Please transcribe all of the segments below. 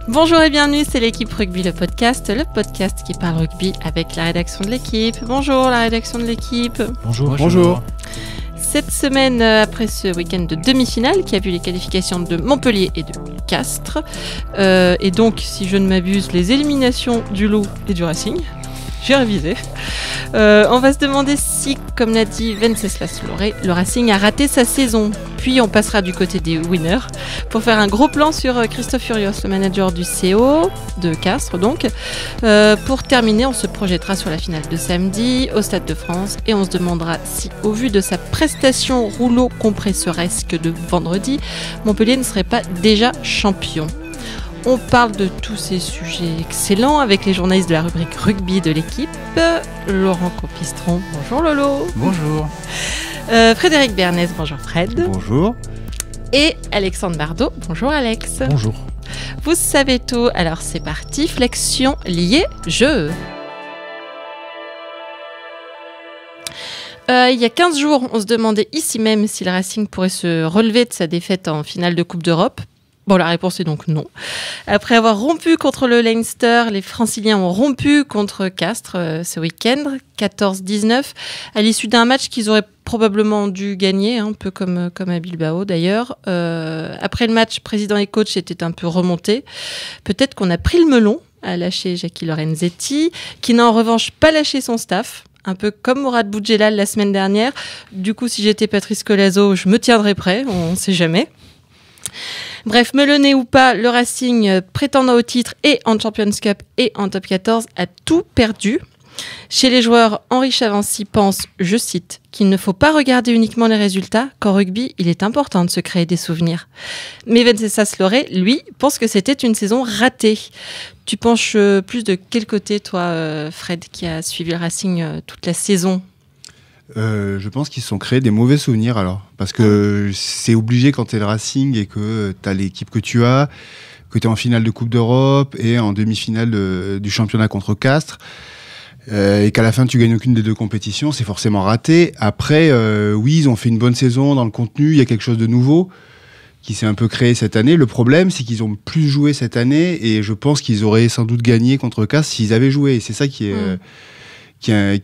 Bonjour et bienvenue, c'est l'équipe Rugby, le podcast qui parle rugby avec la rédaction de l'équipe. Bonjour la rédaction de l'équipe. Bonjour. Cette semaine, après ce week-end de demi-finale qui a vu les qualifications de Montpellier et de Castres, et donc, si je ne m'abuse, les éliminations du Loup et du Racing, j'ai révisé. On va se demander si, comme l'a dit Venceslas-Loré, le Racing a raté sa saison. Puis on passera du côté des winners pour faire un gros plan sur Christophe Furios, le manager du CO, de Castres donc. Pour terminer, on se projettera sur la finale de samedi au Stade de France et on se demandera si, au vu de sa prestation rouleau compressoresque de vendredi, Montpellier ne serait pas déjà champion. On parle de tous ces sujets excellents avec les journalistes de la rubrique rugby de l'équipe. Laurent Compistron, bonjour Lolo. Bonjour. Frédéric Bernès, bonjour Fred. Bonjour. Et Alexandre Bardot, bonjour Alex. Bonjour. Vous savez tout, alors c'est parti, flexion liée jeu. Il y a 15 jours, on se demandait ici même si le Racing pourrait se relever de sa défaite en finale de Coupe d'Europe. Bon, la réponse est donc non. Après avoir rompu contre le Leinster, les Franciliens ont rompu contre Castres ce week-end, 14-19, à l'issue d'un match qu'ils auraient probablement dû gagner, un peu comme à Bilbao d'ailleurs. Après le match, président et coach étaient un peu remontés. Peut-être qu'on a pris le melon à lâcher Jackie Lorenzetti, qui n'a en revanche pas lâché son staff. Un peu comme Mourad Boudjelal la semaine dernière. Du coup, si j'étais Patrice Colazo, je me tiendrais prêt, on ne sait jamais. Bref, melonné ou pas, le Racing, prétendant au titre et en Champions Cup et en Top 14, a tout perdu. Chez les joueurs, Henri Chavancy pense, je cite, qu'il ne faut pas regarder uniquement les résultats, qu'en rugby, il est important de se créer des souvenirs. Mais Venceslas-Loré, lui, pense que c'était une saison ratée. Tu penches plus de quel côté, toi, Fred, qui a suivi le Racing toute la saison ? Je pense qu'ils se sont créés des mauvais souvenirs alors. Parce que c'est obligé quand tu es le Racing et que tu as l'équipe que tu as, que tu es en finale de Coupe d'Europe et en demi-finale du championnat contre Castres. Et qu'à la fin tu gagnes aucune des deux compétitions, c'est forcément raté. Après, oui, ils ont fait une bonne saison dans le contenu, il y a quelque chose de nouveau qui s'est un peu créé cette année. Le problème, c'est qu'ils ont plus joué cette année et je pense qu'ils auraient sans doute gagné contre Castres s'ils avaient joué. Et c'est ça qui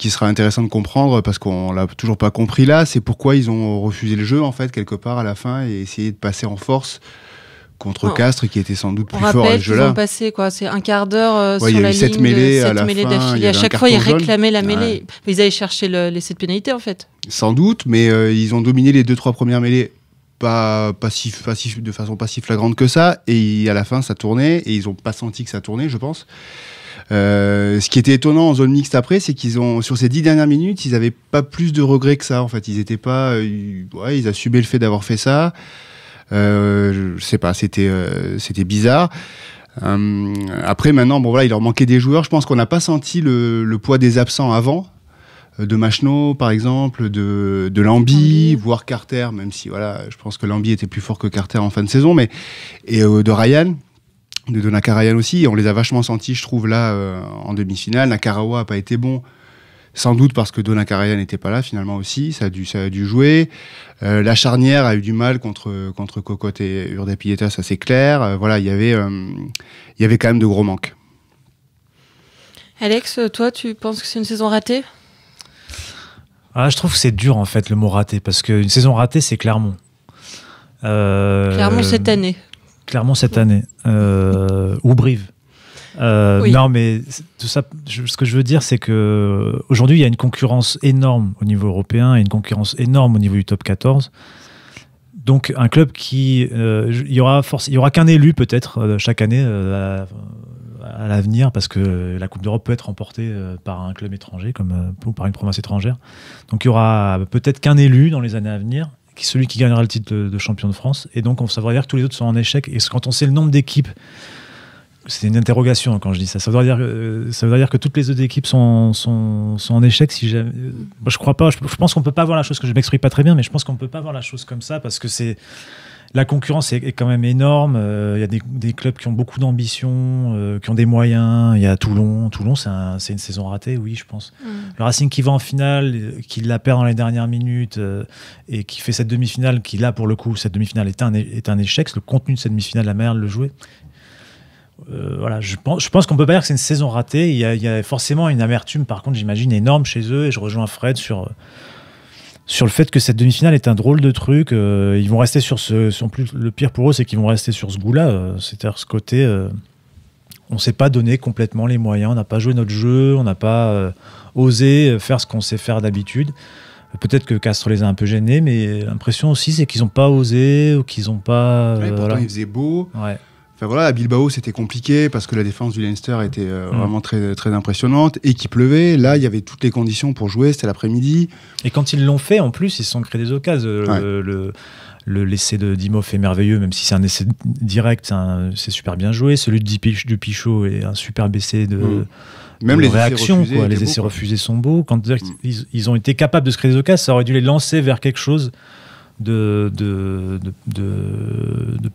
sera intéressant de comprendre parce qu'on l'a toujours pas compris là, c'est pourquoi ils ont refusé le jeu en fait quelque part à la fin et essayé de passer en force contre Castres qui était sans doute plus fort à ce jeu-là. Ils ont passé quoi, c'est un quart d'heure sur il y a la eu 7 ligne, mêlées 7 mêlées d'affilée. À chaque fois, ils réclamaient la mêlée. Ouais. Ils allaient chercher les 7 pénalités en fait. Sans doute, mais ils ont dominé les 2-3 premières mêlées de façon pas si flagrante que ça et à la fin ça tournait et ils ont pas senti que ça tournait, je pense. Ce qui était étonnant en zone mixte après, c'est qu'ils ont, sur ces 10 dernières minutes, ils n'avaient pas plus de regrets que ça. En fait, ils étaient pas, ils assumaient le fait d'avoir fait ça. Je sais pas, c'était bizarre. Après, maintenant, bon voilà, il leur manquait des joueurs. Je pense qu'on n'a pas senti le poids des absents avant, de Machno par exemple, de Lambi, voire Carter, même si voilà, je pense que Lambi était plus fort que Carter en fin de saison, et de Ryan. De Nakarayan aussi, on les a vachement sentis, je trouve, là, en demi-finale. Nakarawa n'a pas été bon, sans doute parce que Nakarayan n'était pas là, finalement, aussi. Ça a dû jouer. La charnière a eu du mal contre Cocotte et Urdapilleta, ça c'est clair. Voilà, il y avait quand même de gros manques. Alex, toi, tu penses que c'est une saison ratée ? Je trouve que c'est dur, en fait, le mot raté, parce qu'une saison ratée, c'est Clermont. Clermont cette année. Clairement cette année, ou Brive. Oui. Non, mais tout ça, ce que je veux dire, c'est qu'aujourd'hui, il y a une concurrence énorme au niveau européen et une concurrence énorme au niveau du top 14. Donc, un club il y aura qu'un élu peut-être chaque année à l'avenir, parce que la Coupe d'Europe peut être remportée par un club étranger ou par une province étrangère. Donc, il y aura peut-être qu'un élu dans les années à venir, celui qui gagnera le titre de champion de France, et donc ça veut dire que tous les autres sont en échec. Et quand on sait le nombre d'équipes, c'est une interrogation quand je dis ça, ça veut dire que toutes les autres équipes sont en échec. Je crois pas, je pense qu'on peut pas voir la chose, que je m'exprime pas très bien, mais je pense qu'on peut pas voir la chose comme ça, parce que la concurrence est quand même énorme. Il y a des clubs qui ont beaucoup d'ambition, qui ont des moyens. Il y a Toulon. Toulon, c'est une saison ratée, oui, je pense. Le Racing qui va en finale, qui la perd dans les dernières minutes et qui fait cette demi-finale, qui là, pour le coup, cette demi-finale est un échec. Le contenu de cette demi-finale, la manière de le jouer. voilà, je pense qu'on peut pas dire que c'est une saison ratée. Il y a forcément une amertume, par contre, j'imagine, énorme chez eux. Et je rejoins Fred sur le fait que cette demi-finale est un drôle de truc. Ils vont rester sur plus, le pire pour eux, c'est qu'ils vont rester sur ce goût-là. C'est-à-dire ce côté... on ne s'est pas donné complètement les moyens. On n'a pas joué notre jeu. On n'a pas osé faire ce qu'on sait faire d'habitude. Peut-être que Castres les a un peu gênés, mais l'impression aussi, c'est qu'ils n'ont pas osé ou qu'ils n'ont pas... pourtant, voilà. il faisait beau. Ouais. Enfin, voilà, à Bilbao, c'était compliqué parce que la défense du Leinster était vraiment très, très impressionnante et qu'il pleuvait. Là, il y avait toutes les conditions pour jouer. C'était l'après-midi. Et quand ils l'ont fait, en plus, ils se sont créés des occasions. L'essai de Dimhoff est merveilleux, même si c'est un essai direct, c'est super bien joué. Celui de Pichot est un super essai de... Même les réactions, essais refusés, les essais refusés sont beaux. Quand ils ont été capables de se créer des occasions, ça aurait dû les lancer vers quelque chose de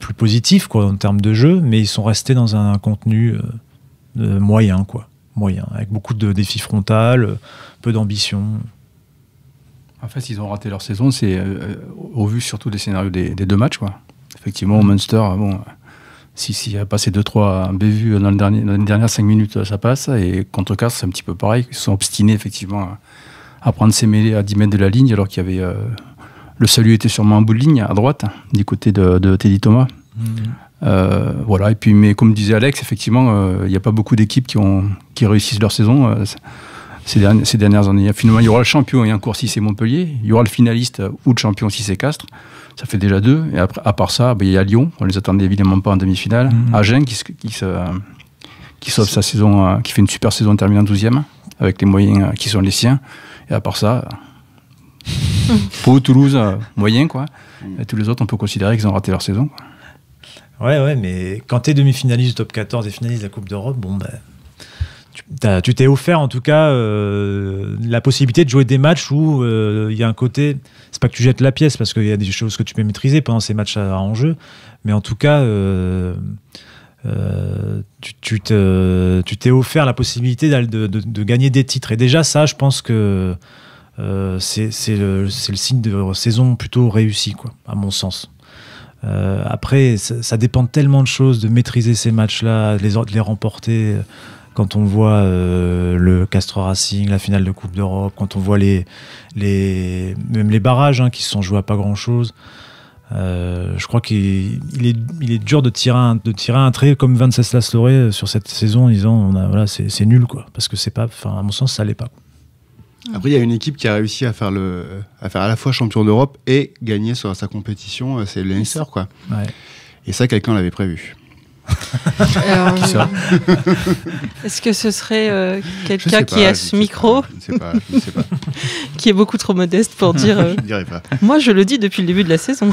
plus positif, quoi, en termes de jeu, mais ils sont restés dans un contenu moyen, avec beaucoup de défis frontaux, peu d'ambition. En fait, ils ont raté leur saison, c'est au vu surtout des scénarios des deux matchs, quoi. Effectivement, Munster, s'il y a passé 2-3 bévues dans les dernières 5 minutes, ça passe. Et contre Castres, c'est un petit peu pareil. Ils se sont obstinés, effectivement, à prendre ces mêlées à 10 mètres de la ligne, alors qu'il y avait... le salut était sûrement en bout de ligne, à droite, du côté de Teddy Thomas. Voilà. Et puis, mais comme disait Alex, effectivement, il n'y a pas beaucoup d'équipes qui réussissent leur saison ces dernières années. Finalement, il y aura le champion et un cours si c'est Montpellier. Il y aura le finaliste ou le champion si c'est Castres. Ça fait déjà 2. Et après, à part ça, il y a Lyon. On ne les attendait évidemment pas en demi-finale. Agen qui sauve sa saison, qui fait une super saison en terminant 12e, avec les moyens qui sont les siens. Et à part ça, Pau, Toulouse, moyen, quoi. Et tous les autres, on peut considérer qu'ils ont raté leur saison, quoi. Ouais, mais quand tu es demi-finaliste du top 14 et finaliste de la Coupe d'Europe, tu t'es offert en tout cas la possibilité de jouer des matchs où il y a un côté, c'est pas que tu jettes la pièce parce qu'il y a des choses que tu peux maîtriser pendant ces matchs à enjeu, mais en tout cas tu t'es offert la possibilité de gagner des titres, et déjà ça, je pense que c'est le signe de saison plutôt réussie, quoi, à mon sens. Après, ça dépend de tellement de choses, de maîtriser ces matchs-là, de les remporter. Quand on voit le Castres Racing, la finale de Coupe d'Europe, quand on voit même les barrages qui se sont joués à pas grand-chose, je crois qu'il est dur de tirer un trait comme Venceslas-Loré sur cette saison en disant c'est nul, quoi, parce que c'est pas, à mon sens, ça l'est pas, quoi. Après, il y a une équipe qui a réussi à faire à la fois champion d'Europe et gagner sur sa compétition, c'est le Leinster, quoi. Ouais. Et ça, quelqu'un l'avait prévu. Qui ça ? Est-ce que ce serait quelqu'un qui a ce micro ? Je ne sais pas. Qui est beaucoup trop modeste pour dire... Je ne dirais pas. Moi, je le dis depuis le début de la saison.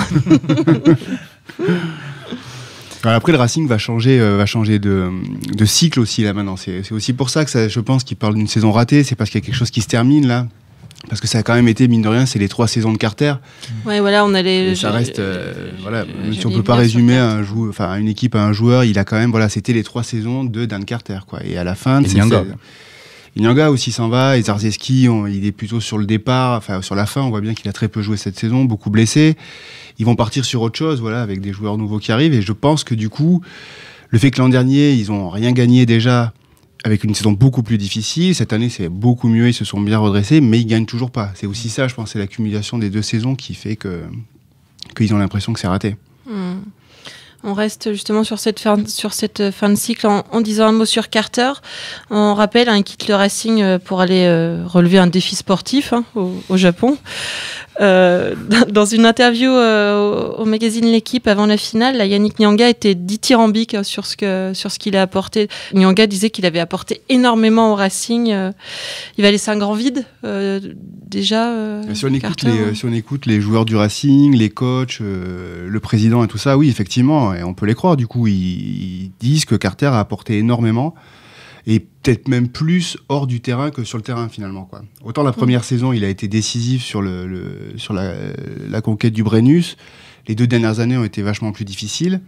Alors après, le Racing va changer de cycle aussi, là, maintenant. C'est aussi pour ça que je pense qu'il parle d'une saison ratée. C'est parce qu'il y a quelque chose qui se termine, là. Parce que ça a quand même été, mine de rien, c'est les 3 saisons de Carter. Ouais, voilà, on allait. Et ça reste, même si on peut pas résumer une équipe à un joueur, il a quand même, c'était les 3 saisons de Dan Carter, quoi. Et à la fin, Inyanga aussi s'en va, et Zarzeski, il est plutôt sur le départ, sur la fin, on voit bien qu'il a très peu joué cette saison, beaucoup blessé. Ils vont partir sur autre chose, avec des joueurs nouveaux qui arrivent, et je pense que du coup, le fait que l'an dernier, ils ont rien gagné déjà, avec une saison beaucoup plus difficile. Cette année, c'est beaucoup mieux, ils se sont bien redressés, mais ils gagnent toujours pas. C'est aussi ça, je pense, c'est l'accumulation des 2 saisons qui fait qu'ils ont l'impression que c'est raté. On reste justement sur cette fin de cycle en disant un mot sur Carter. On rappelle, il quitte le Racing pour aller relever un défi sportif au Japon. Dans une interview au magazine L'Équipe avant la finale, Yannick Nyanga était dithyrambique sur ce qu'il a apporté. Nyanga disait qu'il avait apporté énormément au Racing. Il va laisser un grand vide déjà. Si on écoute les joueurs du Racing, les coachs, le président et tout ça, oui, effectivement, et on peut les croire. Du coup, ils disent que Carter a apporté énormément. Et peut-être même plus hors du terrain que sur le terrain, finalement, quoi. Autant la première saison, il a été décisif sur la conquête du Brennus. Les 2 dernières années ont été vachement plus difficiles.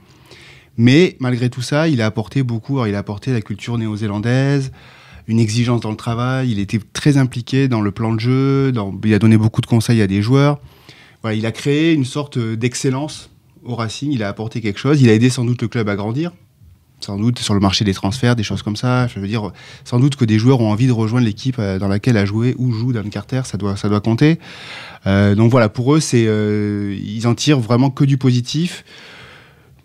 Mais malgré tout ça, il a apporté beaucoup. Alors, il a apporté la culture néo-zélandaise, une exigence dans le travail. Il était très impliqué dans le plan de jeu. Il a donné beaucoup de conseils à des joueurs. Voilà, il a créé une sorte d'excellence au Racing. Il a apporté quelque chose. Il a aidé sans doute le club à grandir. sans doute sur le marché des transferts, des choses comme ça. Je veux dire, sans doute que des joueurs ont envie de rejoindre l'équipe dans laquelle a joué ou joue Dan Carter, ça doit compter. Donc voilà, pour eux, ils en tirent vraiment que du positif.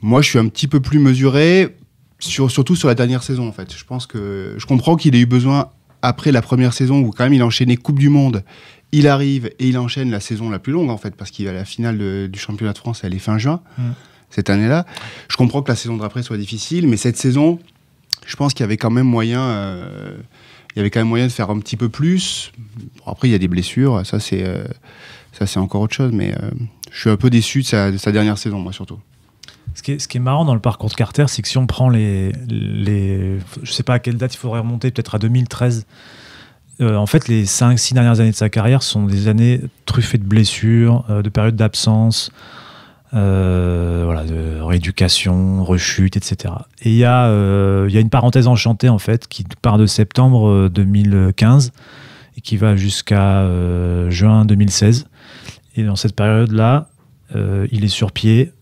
Moi, je suis un petit peu plus mesuré, surtout sur la dernière saison, en fait. Je comprends qu'il ait eu besoin, après la première saison, où quand même il a enchaîné Coupe du Monde, il arrive et il enchaîne la saison la plus longue, en fait, parce qu'il va à la finale du championnat de France, elle est fin juin, cette année-là. Je comprends que la saison d'après soit difficile, mais cette saison, je pense qu'il y avait quand même moyen... de faire un petit peu plus. Bon, après, il y a des blessures, ça c'est encore autre chose, mais je suis un peu déçu de sa dernière saison, moi, surtout. Ce qui est marrant dans le parcours de Carter, c'est que si on prend je sais pas à quelle date il faudrait remonter, peut-être à 2013, en fait, les 5-6 dernières années de sa carrière sont des années truffées de blessures, de périodes d'absence, de rééducation, rechute, etc. Et il y a une parenthèse enchantée, en fait, qui part de septembre 2015 et qui va jusqu'à juin 2016. Et dans cette période-là, il est sur pied,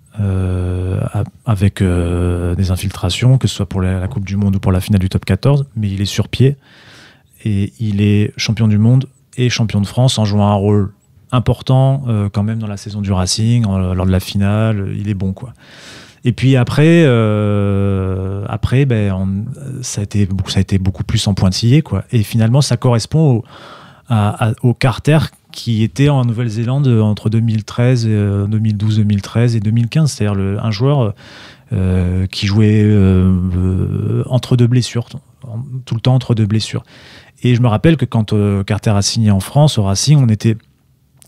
avec des infiltrations, que ce soit pour la Coupe du Monde ou pour la finale du Top 14, mais il est sur pied et il est champion du monde et champion de France en jouant un rôle important quand même dans la saison du Racing, lors de la finale, il est bon, quoi. Et puis après, ça a été beaucoup plus en pointillé, quoi. Et finalement, ça correspond au Carter qui était en Nouvelle-Zélande entre 2013, 2012-2013 et 2015. C'est-à-dire un joueur qui jouait entre deux blessures, tout le temps entre deux blessures. Et je me rappelle que quand Carter a signé en France, au Racing,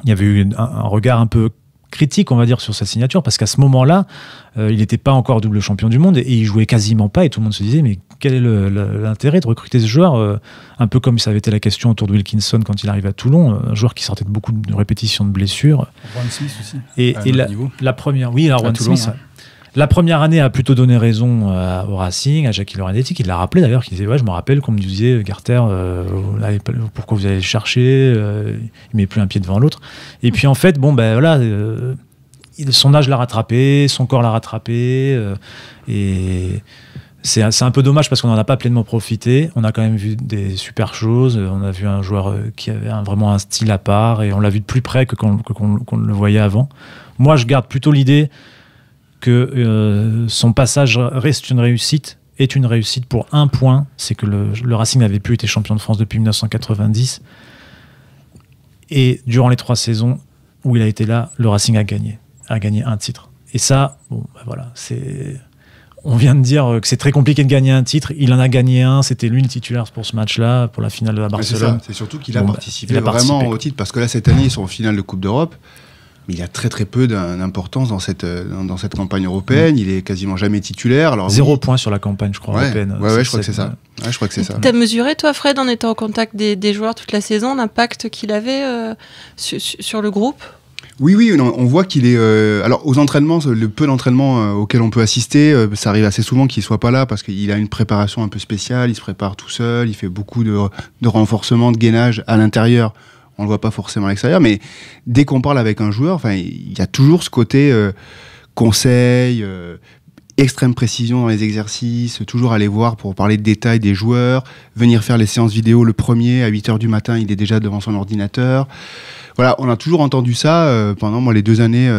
il y avait eu un regard un peu critique, on va dire, sur sa signature, parce qu'à ce moment-là, il n'était pas encore double champion du monde et il jouait quasiment pas, et tout le monde se disait, mais quel est l'intérêt de recruter ce joueur, un peu comme ça avait été la question autour de Wilkinson quand il arrive à Toulon, un joueur qui sortait de beaucoup de répétitions de blessures. Juan Smith aussi. Et la première, oui, Juan Smith. Ouais. La première année a plutôt donné raison au Racing, à Jackie Lorenzetti, qui l'a rappelé d'ailleurs, qui disait, ouais, je me rappelle qu'on me disait, Carter, pourquoi vous allez le chercher, il met plus un pied devant l'autre. Et puis en fait, son âge l'a rattrapé, son corps l'a rattrapé, et c'est un peu dommage parce qu'on n'en a pas pleinement profité. On a quand même vu des super choses, on a vu un joueur qui avait vraiment un style à part, et on l'a vu de plus près qu'on ne le voyait avant. Moi, je garde plutôt l'idée que son passage est une réussite pour un point, c'est que le Racing n'avait plus été champion de France depuis 1990, et durant les 3 saisons où il a été là, le Racing a gagné un titre. Et ça, on vient de dire que c'est très compliqué de gagner un titre, il en a gagné un, c'était lui le titulaire pour ce match-là, pour la finale de la Barcelone. C'est surtout qu'il a participé vraiment au titre, parce que là, cette année, ils sont en finale de Coupe d'Europe. Mais il a très très peu d'importance dans cette campagne européenne. Il est quasiment jamais titulaire. Alors, 0 point sur la campagne, je crois, européenne. Ouais, je crois que c'est ça. Ouais, je crois que c'est ça. T'as mesuré, toi, Fred, en étant en contact des joueurs toute la saison, l'impact qu'il avait sur le groupe ? Oui, on voit qu'il est... alors, aux entraînements, le peu d'entraînements auxquels on peut assister, ça arrive assez souvent qu'il ne soit pas là parce qu'il a une préparation un peu spéciale, il se prépare tout seul, il fait beaucoup de renforcement, de gainage à l'intérieur. On ne le voit pas forcément à l'extérieur, mais dès qu'on parle avec un joueur, il y a toujours ce côté conseil, extrême précision dans les exercices, toujours aller voir pour parler de détails des joueurs, venir faire les séances vidéo le premier, à 8h du matin, il est déjà devant son ordinateur. Voilà, on a toujours entendu ça pendant les 2 années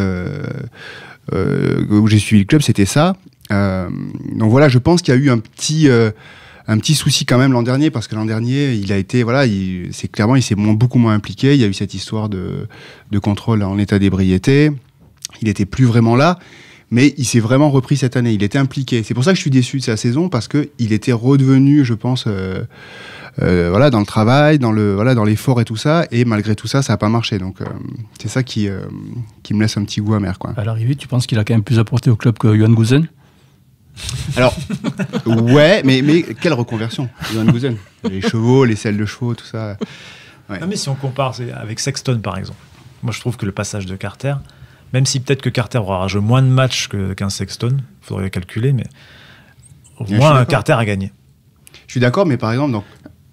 où j'ai suivi le club, c'était ça. Donc voilà, je pense qu'il y a eu un petit souci quand même l'an dernier, parce que l'an dernier, il a été, il s'est beaucoup moins impliqué. Il y a eu cette histoire de contrôle en état d'ébriété. Il n'était plus vraiment là, mais il s'est vraiment repris cette année. Il était impliqué. C'est pour ça que je suis déçu de sa saison, parce qu'il était redevenu, je pense, dans le travail, dans l'effort et tout ça. Et malgré tout ça, ça n'a pas marché. Donc c'est ça qui me laisse un petit goût amer, quoi. À l'arrivée, tu penses qu'il a quand même plus apporté au club que Johan Goosen ? Alors, ouais, mais quelle reconversion, Johan Goosen. Les chevaux, les selles de chevaux, tout ça. Ouais. Non, mais si on compare avec Sexton, par exemple, moi je trouve que le passage de Carter, même si peut-être que Carter aura joué moins de matchs qu'un Sexton, il faudrait calculer, mais au moins Carter a gagné. Je suis d'accord, mais par exemple,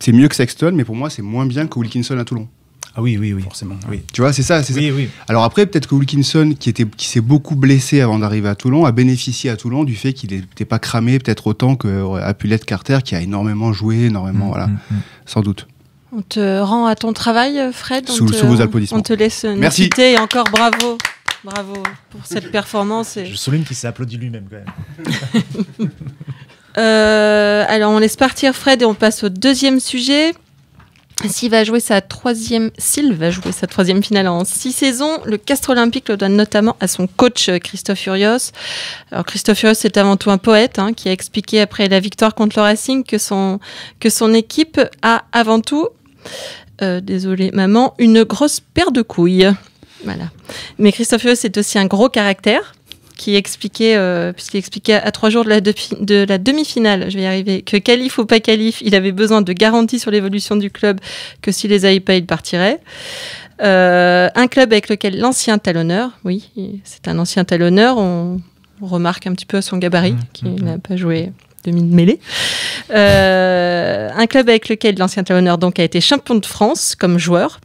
c'est mieux que Sexton, mais pour moi c'est moins bien que Wilkinson à Toulon. Ah oui. Forcément. Oui. Tu vois, c'est ça. Oui. Alors après, peut-être que Wilkinson, qui s'est beaucoup blessé avant d'arriver à Toulon, a bénéficié à Toulon du fait qu'il n'était pas cramé peut-être autant qu'a pu l'être Carter, qui a énormément joué, sans doute. On te rend à ton travail, Fred. Sous vos applaudissements. On te laisse nous Merci. quitter et encore bravo pour cette performance. Je souligne qu'il s'est applaudi lui-même quand même. Alors on laisse partir Fred et on passe au deuxième sujet. S'il va jouer sa troisième finale en 6 saisons, le Castres Olympique le donne notamment à son coach Christophe Furios. Alors Christophe Furios est avant tout un poète qui a expliqué après la victoire contre le Racing que son équipe a avant tout, désolé maman, une grosse paire de couilles. Voilà. Mais Christophe Furios est aussi un gros caractère. Puisqu'il expliquait à 3 jours de la demi-finale, je vais y arriver, que qualif ou pas qualif, il avait besoin de garanties sur l'évolution du club, que s'il les avait pas, il partirait. Un club avec lequel l'ancien talonneur, oui, c'est un ancien talonneur, on remarque un petit peu à son gabarit, qu'il n'a pas joué demi-mêlée. Un club avec lequel l'ancien talonneur donc, a été champion de France comme joueur,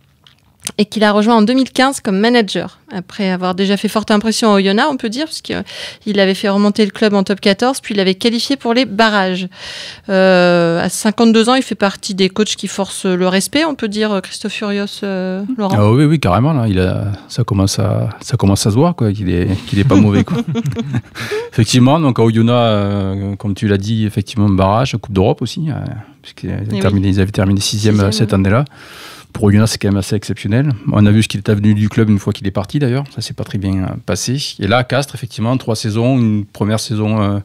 et qu'il a rejoint en 2015 comme manager, après avoir déjà fait forte impression au Oyonnax, on peut dire, puisqu'il avait fait remonter le club en top 14, puis il l'avait qualifié pour les barrages. À 52 ans, il fait partie des coachs qui forcent le respect, on peut dire, Christophe Furios, Laurent. Ah oui, carrément, là, ça commence à se voir, quoi, qu'il est pas mauvais, quoi. Effectivement, donc à Oyonnax, comme tu l'as dit, effectivement, barrage, Coupe d'Europe aussi, puisqu'ils avaient terminé 6e cette année-là. Pour Oyonnax, c'est quand même assez exceptionnel. On a vu ce qu'il est devenu du club une fois qu'il est parti, d'ailleurs. Ça s'est pas très bien passé. Et là, à Castres, effectivement, 3 saisons. Une première saison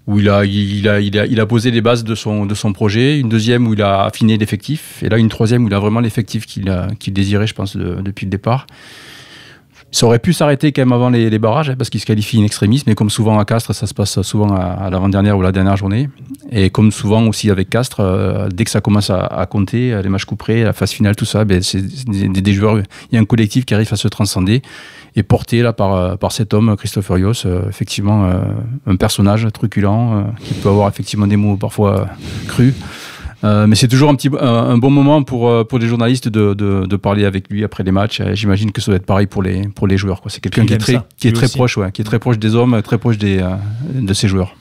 où il a posé les bases de son projet. Une deuxième où il a affiné l'effectif. Et là, une troisième où il a vraiment l'effectif qu'il désirait, je pense, depuis le départ. Ça aurait pu s'arrêter quand même avant les barrages, parce qu'il se qualifie in extremis, mais comme souvent à Castres, ça se passe souvent à l'avant-dernière ou la dernière journée. Et comme souvent aussi avec Castres, dès que ça commence à compter, les matchs couperés, la phase finale, tout ça, c'est des joueurs, il y a un collectif qui arrive à se transcender et porté là par cet homme, Christophe Furios, effectivement un personnage truculent, qui peut avoir effectivement des mots parfois crus. Mais c'est toujours un bon moment pour les journalistes de parler avec lui après les matchs. J'imagine que ça doit être pareil pour les joueurs, quoi. C'est quelqu'un qui est très proche des hommes, très proche de ses joueurs.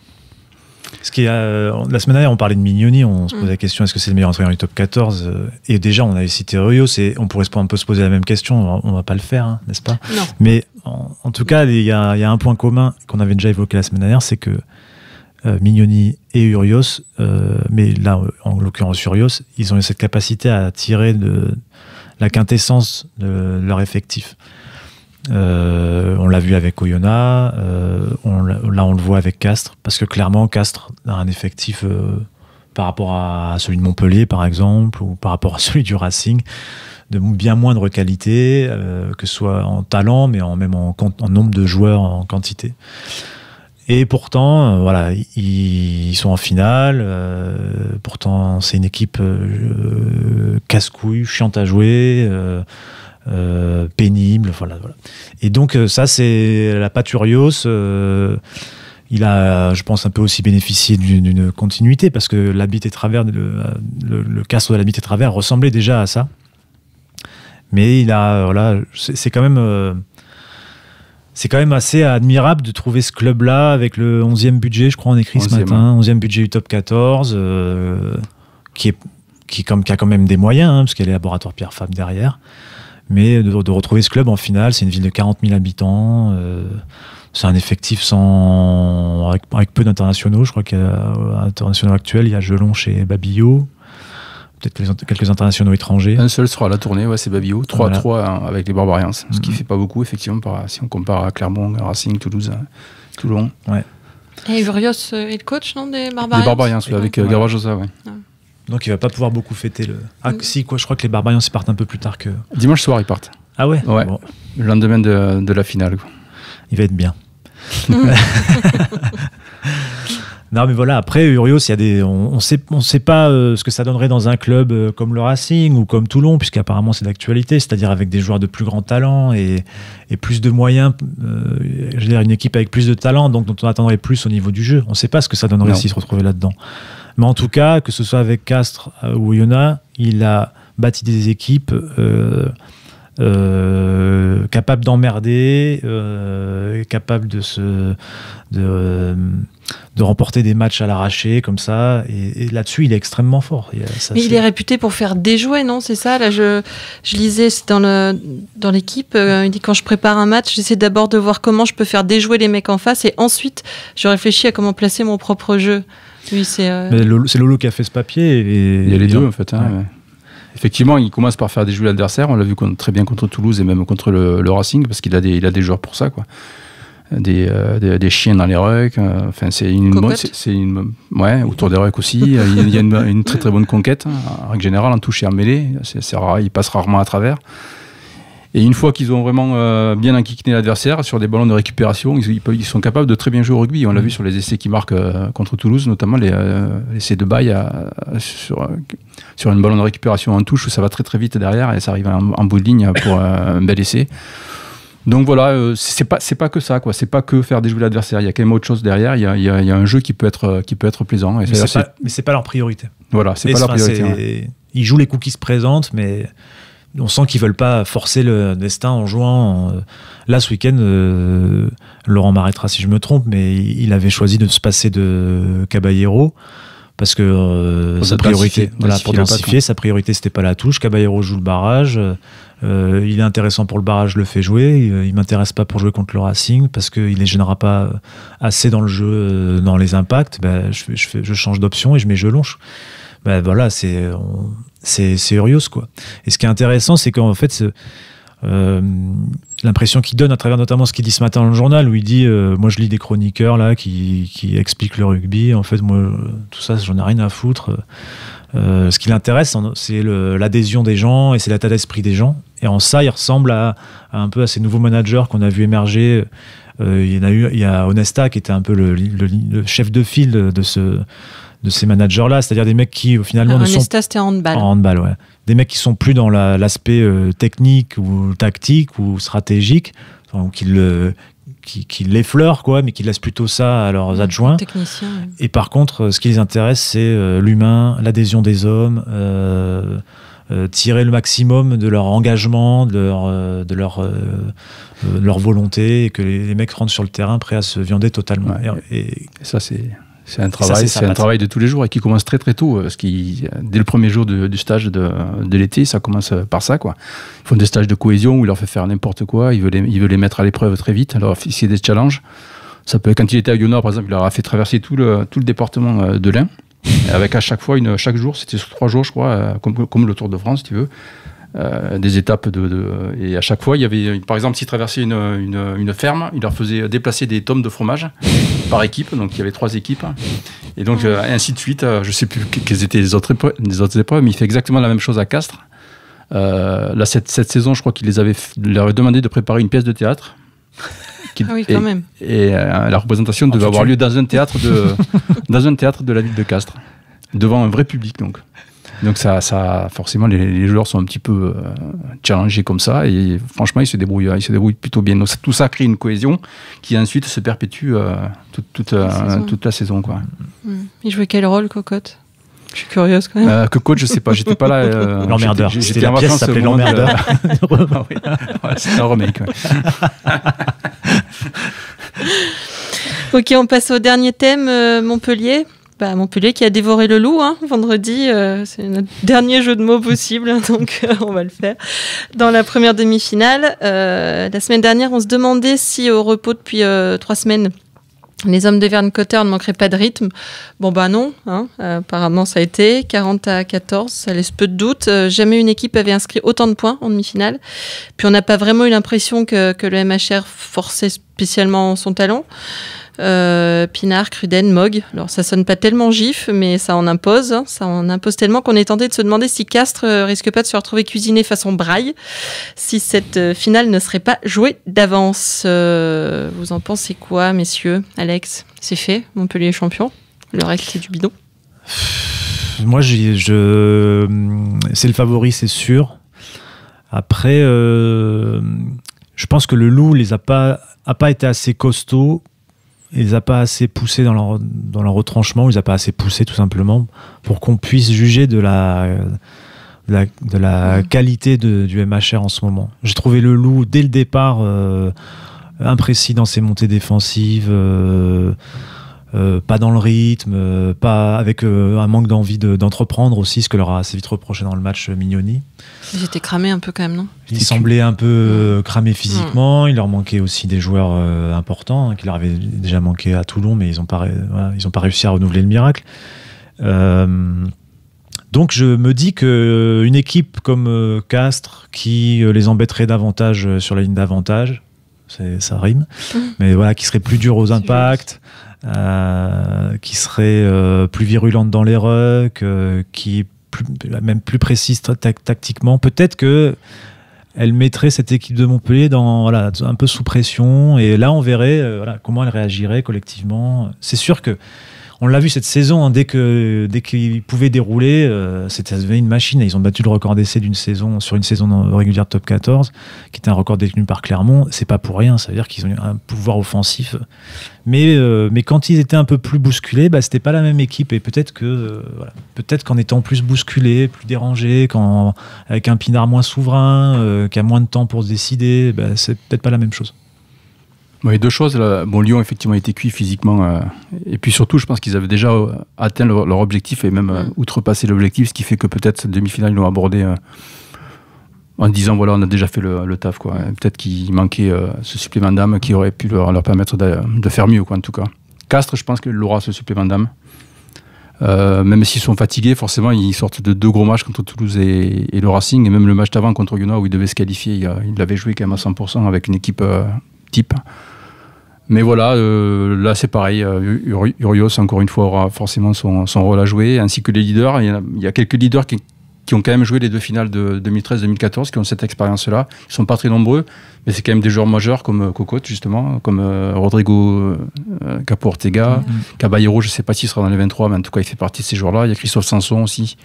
La semaine dernière, on parlait de Mignoni, on se posait la question, est-ce que c'est le meilleur entraîneur du top 14 ? Et déjà, on avait cité Furios, et on peut se poser la même question, on va pas le faire, n'est-ce pas ? Non. Mais en tout cas, il y a un point commun qu'on avait déjà évoqué la semaine dernière, c'est que Mignoni et Urios, mais là en l'occurrence Urios, ils ont eu cette capacité à tirer de la quintessence de leur effectif. On l'a vu avec Oyonnax, on le voit avec Castres, parce que clairement Castres a un effectif par rapport à celui de Montpellier par exemple, ou par rapport à celui du Racing, de bien moindre qualité, que ce soit en talent, mais même en nombre de joueurs, en quantité. Et pourtant, ils sont en finale. Pourtant, c'est une équipe casse-couille, chiante à jouer, pénible. Voilà. Et donc, ça, c'est la patte Furios. Il a, je pense, un peu aussi bénéficié d'une continuité, parce que l'habit et travers, le Castres de l'habit et travers ressemblait déjà à ça. Mais c'est quand même... C'est quand même assez admirable de trouver ce club-là avec le 11e budget, je crois, on écrit ce matin, 11e budget du top 14, qui a quand même des moyens, parce qu'il y a les laboratoires Pierre Fabre derrière. Mais de retrouver ce club en finale, c'est une ville de 40 000 habitants, c'est un effectif avec peu d'internationaux. Je crois qu'à l'international actuel, il y a Gelon chez Babillot. Peut-être quelques internationaux étrangers. Un seul sera à la tournée, c'est Babillot. 3-3 avec les Barbarians, ce qui ne fait pas beaucoup, effectivement, si on compare à Clermont, Racing, Toulouse, Toulon. Ouais. Et Urios est le coach, non, des Barbarians ? Les Barbarians, avec Garbajosa, ouais. Donc il ne va pas pouvoir beaucoup fêter le... si, je crois que les Barbarians, ils partent un peu plus tard que... Dimanche soir, ils partent. Ah ouais ? Ouais, bon. Le lendemain de la finale, quoi. Il va être bien. Non, mais voilà, après, Urios, on sait pas ce que ça donnerait dans un club comme le Racing ou comme Toulon, puisqu'apparemment c'est d'actualité, c'est-à-dire avec des joueurs de plus grand talent et plus de moyens, je veux dire une équipe avec plus de talent, donc dont on attendrait plus au niveau du jeu. On ne sait pas ce que ça donnerait s'il se retrouvait là-dedans. Mais en tout cas, que ce soit avec Castres ou Oyonnax, il a bâti des équipes capables d'emmerder, capables de remporter des matchs à l'arraché comme ça, et là-dessus il est extrêmement fort. Mais il est réputé pour faire déjouer, non? C'est ça, là je lisais dans l'équipe, il dit quand je prépare un match, j'essaie d'abord de voir comment je peux faire déjouer les mecs en face, et ensuite je réfléchis à comment placer mon propre jeu. Lui, c'est Lolo qui a fait ce papier. Il y a les deux en fait. Ouais. Effectivement, il commence par faire déjouer l'adversaire. On l'a vu très bien contre Toulouse et même contre le Racing, parce qu'il a des joueurs pour ça, quoi. Des chiens dans les rucks. Enfin, c'est autour des rucks aussi. Il y a une très très bonne conquête. En règle générale, en touche et en mêlée, c'est rare. Il passe rarement à travers. Et une fois qu'ils ont vraiment bien enquiquiné l'adversaire sur des ballons de récupération, ils sont capables de très bien jouer au rugby. On l'a vu sur les essais qu'ils marquent contre Toulouse, notamment les essais de bail sur une ballon de récupération en touche où ça va très très vite derrière et ça arrive en bout de ligne pour un bel essai. Donc voilà, c'est pas que ça, quoi. C'est pas que faire déjouer l'adversaire. Il y a quand même autre chose derrière. Il y a un jeu qui peut être plaisant. Et mais c'est pas leur priorité. Voilà, c'est pas leur priorité. Ils jouent les coups qui se présentent, mais on sent qu'ils veulent pas forcer le destin en jouant. Là, ce week-end, Laurent m'arrêtera si je me trompe, mais il avait choisi de se passer de Caballero parce que sa priorité, pour densifier, sa priorité c'était pas la touche. Caballero joue le barrage. Il est intéressant pour le barrage, je le fais jouer. Il m'intéresse pas pour jouer contre le Racing parce qu'il les gênera pas assez dans le jeu, dans les impacts. Je change d'option et je mets jeu long. Voilà, c'est Urios, quoi. Et ce qui est intéressant, c'est qu'en fait, l'impression qu'il donne à travers notamment ce qu'il dit ce matin dans le journal, où il dit moi je lis des chroniqueurs là qui expliquent le rugby, en fait moi tout ça j'en ai rien à foutre. Ce qui l'intéresse, c'est l'adhésion des gens et c'est l'état d'esprit des gens, et en ça il ressemble un peu à ces nouveaux managers qu'on a vu émerger. Il y a Onesta qui était un peu le chef de file de ces managers-là, c'est-à-dire des mecs qui finalement ne sont... Onesta, c'était en handball. En handball, ouais. Des mecs qui sont plus dans l'aspect technique ou tactique ou stratégique, qui l'effleurent, quoi, mais qui laissent plutôt ça à leurs adjoints. Techniciens. Ouais. Et par contre, ce qui les intéresse, c'est l'humain, l'adhésion des hommes, tirer le maximum de leur engagement, de leur volonté, et que les mecs rentrent sur le terrain prêts à se viander totalement. Ouais, et ça, c'est un travail de tous les jours et qui commence très très tôt, parce que dès le premier jour du stage de l'été, ça commence par ça, quoi. Ils font des stages de cohésion où il leur fait faire n'importe quoi, il veut les mettre à l'épreuve très vite. Alors s'il y a des challenges, ça peut, quand il était à Lyon-Nord par exemple, il leur a fait traverser tout le département de l'Ain, avec à chaque fois chaque jour, c'était sur 3 jours je crois, comme le Tour de France si tu veux. Des étapes et à chaque fois il y avait, par exemple, s'ils traversaient une ferme, il leur faisait déplacer des tomes de fromage par équipe, donc il y avait 3 équipes et donc ainsi de suite. Je sais plus quelles étaient les autres épreuves, mais il fait exactement la même chose à Castres. Là cette saison je crois qu'il leur avait demandé de préparer une pièce de théâtre quand même. Et la représentation devait avoir lieu dans un théâtre de la ville de Castres, devant un vrai public donc. Donc ça forcément les joueurs sont un petit peu challengés comme ça, et franchement ils se débrouillent plutôt bien. Donc tout ça crée une cohésion qui ensuite se perpétue toute la saison, quoi. Il jouait quel rôle, Cocotte? Je suis curieuse quand même. Cocotte, je sais pas, j'étais pas là. L'emmerdeur. J'étais la pièce s'appelait L'emmerdeur. C'était un remake. Ouais. Ok, on passe au dernier thème, Montpellier. Montpellier qui a dévoré le loup vendredi, c'est notre dernier jeu de mots possible, donc on va le faire. Dans la première demi-finale, la semaine dernière, on se demandait si au repos depuis 3 semaines, les hommes de Verne-Cotter ne manqueraient pas de rythme. Non, apparemment ça a été 40-14, ça laisse peu de doute. Jamais une équipe avait inscrit autant de points en demi-finale. Puis on n'a pas vraiment eu l'impression que le MHR forçait spécialement son talent. Pinard, Cruden, Mogg. Alors ça sonne pas tellement gif, mais ça en impose. Ça en impose tellement qu'on est tenté de se demander si Castres risque pas de se retrouver cuisiné façon braille, si cette finale ne serait pas jouée d'avance. Vous en pensez quoi, messieurs? Alex, c'est fait, Montpellier est champion. Le reste c'est du bidon. Moi, c'est le favori, c'est sûr. Après, je pense que le Loup a pas été assez costaud. Il les a pas assez poussés dans leur retranchement, il les a pas assez poussés tout simplement pour qu'on puisse juger de de la qualité du MHR en ce moment. J'ai trouvé le Loup dès le départ imprécis dans ses montées défensives, pas dans le rythme, pas avec un manque d'envie d'entreprendre aussi, ce que leur a assez vite reproché dans le match Mignoni. Ils étaient cramés un peu quand même, non? Ils semblaient un peu cramés physiquement. Il leur manquait aussi des joueurs importants, qui leur avaient déjà manqué à Toulon, mais ils n'ont pas réussi à renouveler le miracle. Donc je me dis qu'une équipe comme Castres, qui les embêterait davantage sur la ligne d'avantage, ça rime, mais voilà, qui serait plus dur aux impacts, qui serait plus virulente dans les rucks, qui est même plus précise tactiquement, peut-être que elle mettrait cette équipe de Montpellier un peu sous pression, et là on verrait comment elle réagirait collectivement. C'est sûr que on l'a vu cette saison, hein, dès qu'ils pouvaient dérouler, ça devenait une machine. Et ils ont battu le record d'essai sur une saison régulière de top 14, qui était un record détenu par Clermont. C'est pas pour rien, ça veut dire qu'ils ont un pouvoir offensif. Mais quand ils étaient un peu plus bousculés, c'était pas la même équipe. Et peut-être qu'en étant plus bousculés, plus dérangés, avec un Pinard moins souverain, qui a moins de temps pour se décider, c'est peut-être pas la même chose. Il y a deux choses. Là. Bon, Lyon, effectivement, était cuit physiquement. Et puis surtout, je pense qu'ils avaient déjà atteint leur objectif et même outrepassé l'objectif, ce qui fait que peut-être cette demi-finale, ils l'ont abordé en disant voilà, on a déjà fait le taf. Quoi. Peut-être qu'il manquait ce supplément d'âme qui aurait pu leur permettre de faire mieux, quoi, en tout cas. Castres, je pense qu'il aura ce supplément d'âme. Même s'ils sont fatigués, forcément, ils sortent de 2 gros matchs contre Toulouse et le Racing. Et même le match d'avant contre Lyon, où ils devaient se qualifier, ils l'avaient joué quand même à 100% avec une équipe type. Mais voilà, là c'est pareil, Urios encore une fois aura forcément son rôle à jouer, ainsi que les leaders. Il y a quelques leaders qui ont quand même joué les 2 finales de 2013-2014, qui ont cette expérience-là. Ils ne sont pas très nombreux, mais c'est quand même des joueurs majeurs comme Cocotte justement, comme Rodrigo Capo Ortega, Caballero, je ne sais pas s'il sera dans les 23, mais en tout cas il fait partie de ces joueurs-là. Il y a Christophe Sanson aussi.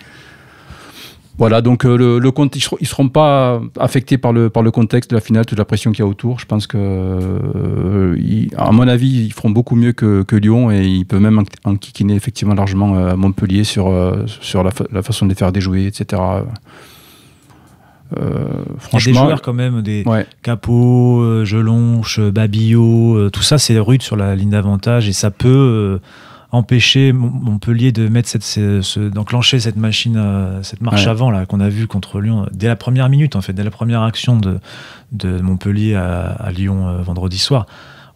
Voilà, donc ils ne seront pas affectés par le contexte de la finale, toute la pression qu'il y a autour. Je pense que, à mon avis, ils feront beaucoup mieux que Lyon, et ils peuvent même enquiquiner effectivement largement Montpellier sur la façon de les faire déjouer, etc. Franchement, il y a des joueurs quand même, des Capot, Jelonche, Babillot, tout ça c'est rude sur la ligne d'avantage, et ça peut empêcher Montpellier de mettre d'enclencher cette machine, cette marche avant là qu'on a vue contre Lyon dès la première minute, en fait, dès la première action de Montpellier à Lyon vendredi soir.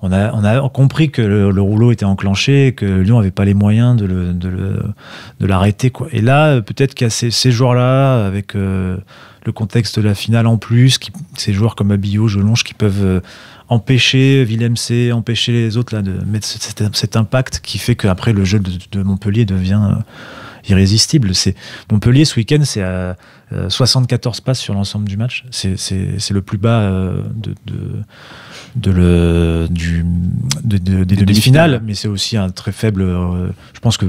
On a compris que le rouleau était enclenché, que Lyon n'avait pas les moyens de l'arrêter, quoi. Et là, peut-être qu'il y a ces joueurs-là, avec le contexte de la finale en plus, ces joueurs comme Abillot, Jelonche, qui peuvent empêcher Villemc, empêcher les autres là, de mettre cet impact qui fait qu'après le jeu de Montpellier devient irrésistible. Montpellier ce week-end, c'est à 74 passes sur l'ensemble du match. C'est le plus bas des demi-finales, mais c'est aussi un très faible. Je pense que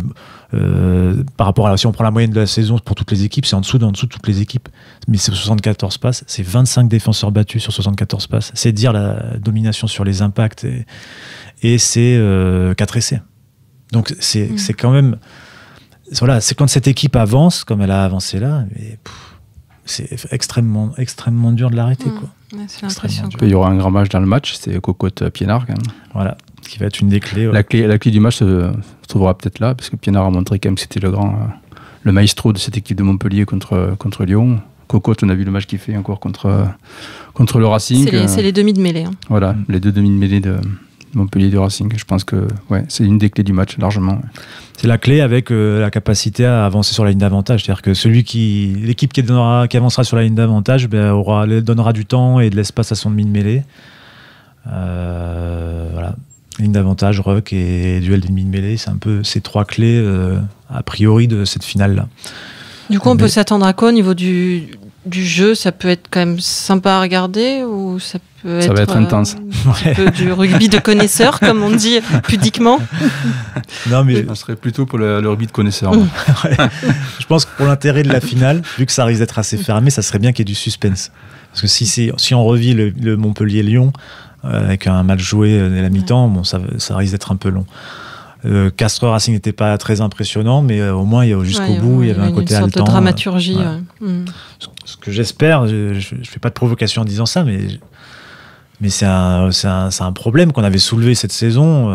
par rapport si on prend la moyenne de la saison pour toutes les équipes, c'est en dessous de toutes les équipes. Mais c'est 74 passes, c'est 25 défenseurs battus sur 74 passes. C'est dire la domination sur les impacts, et c'est 4 essais. Donc c'est quand même. Voilà, c'est quand cette équipe avance comme elle a avancé là, c'est extrêmement, extrêmement dur de l'arrêter, quoi. Ouais, c'est l'impression. Il y aura un grand match dans le match, c'est Cocotte Pienard quand même. Voilà, qui va être une des clés. Ouais. La clé du match se trouvera peut-être là, parce que Pienard a montré quand même que c'était le maestro de cette équipe de Montpellier contre Lyon. Cocotte, on a vu le match qu'il fait encore contre le Racing. C'est les demi de mêlée. Hein. Voilà, les 2 demi de mêlée de Montpellier du Racing. Je pense que c'est une des clés du match, largement. Ouais. C'est la clé, avec la capacité à avancer sur la ligne d'avantage. C'est-à-dire que l'équipe qui avancera sur la ligne d'avantage donnera du temps et de l'espace à son demi de mêlée. Voilà. Ligne d'avantage, ruck et duel demi de mêlée, c'est un peu ces 3 clés a priori de cette finale-là. Du coup, on peut s'attendre à quoi au niveau du jeu? Ça peut être quand même sympa à regarder, ou ça va être intense. Un peu du rugby de connaisseurs, comme on dit pudiquement. Non, mais on serait plutôt pour le rugby de connaisseurs. Ouais. Je pense que pour l'intérêt de la finale, vu que ça risque d'être assez fermé, ça serait bien qu'il y ait du suspense. Parce que si on revit le Montpellier-Lyon avec un match joué à la mi-temps, ça risque d'être un peu long. Castres Racing n'était pas très impressionnant, mais au moins jusqu'au bout, il y avait un côté haletant. Une sorte de dramaturgie. Ce que j'espère, je fais pas de provocation en disant ça, mais c'est un problème qu'on avait soulevé cette saison,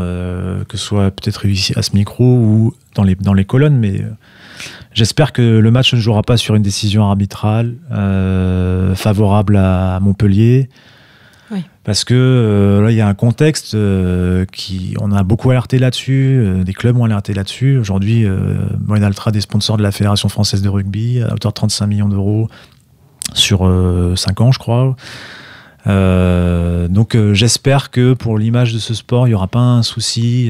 que ce soit peut-être ici à ce micro ou dans les colonnes, mais j'espère que le match ne jouera pas sur une décision arbitrale favorable à Montpellier. Oui. Parce que là, il y a un contexte on a beaucoup alerté là-dessus, des clubs ont alerté là-dessus. Aujourd'hui, Moyen Altrad est sponsor de la Fédération française de rugby à hauteur de 35 millions d'euros sur 5 ans, je crois. Donc j'espère que pour l'image de ce sport, il n'y aura pas un souci.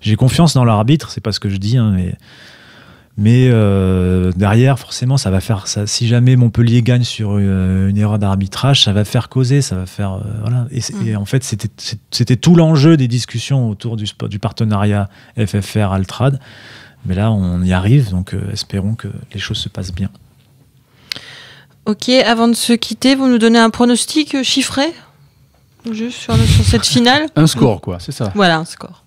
J'ai confiance dans l'arbitre, c'est pas ce que je dis, hein, mais derrière, forcément, ça va faire ça. Si jamais Montpellier gagne sur une erreur d'arbitrage, ça va faire causer, ça va faire voilà. Et en fait, c'était tout l'enjeu des discussions autour du partenariat FFR-Altrad. Mais là, on y arrive, donc espérons que les choses se passent bien. Ok, avant de se quitter, vous nous donnez un pronostic chiffré juste sur cette finale. Un score, quoi, c'est ça. Voilà, un score.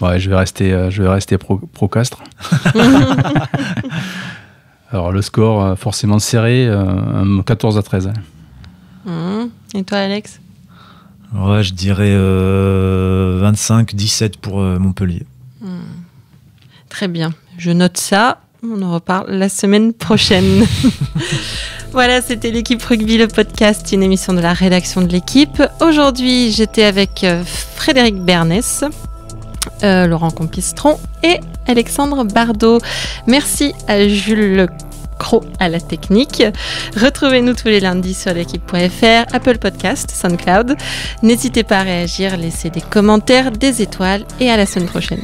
Ouais, je vais rester pro Castres. Alors le score forcément serré, 14-13. Et toi, Alex? Ouais, je dirais 25-17 pour Montpellier. Très bien, je note ça. On en reparle la semaine prochaine. Voilà, c'était l'Équipe Rugby, le podcast, une émission de la rédaction de l'Équipe. Aujourd'hui, j'étais avec Frédéric Bernès, Laurent Compistron et Alexandre Bardot. Merci à Jules Cros à la technique. Retrouvez-nous tous les lundis sur l'équipe.fr, Apple Podcast, SoundCloud. N'hésitez pas à réagir, laisser des commentaires, des étoiles et à la semaine prochaine.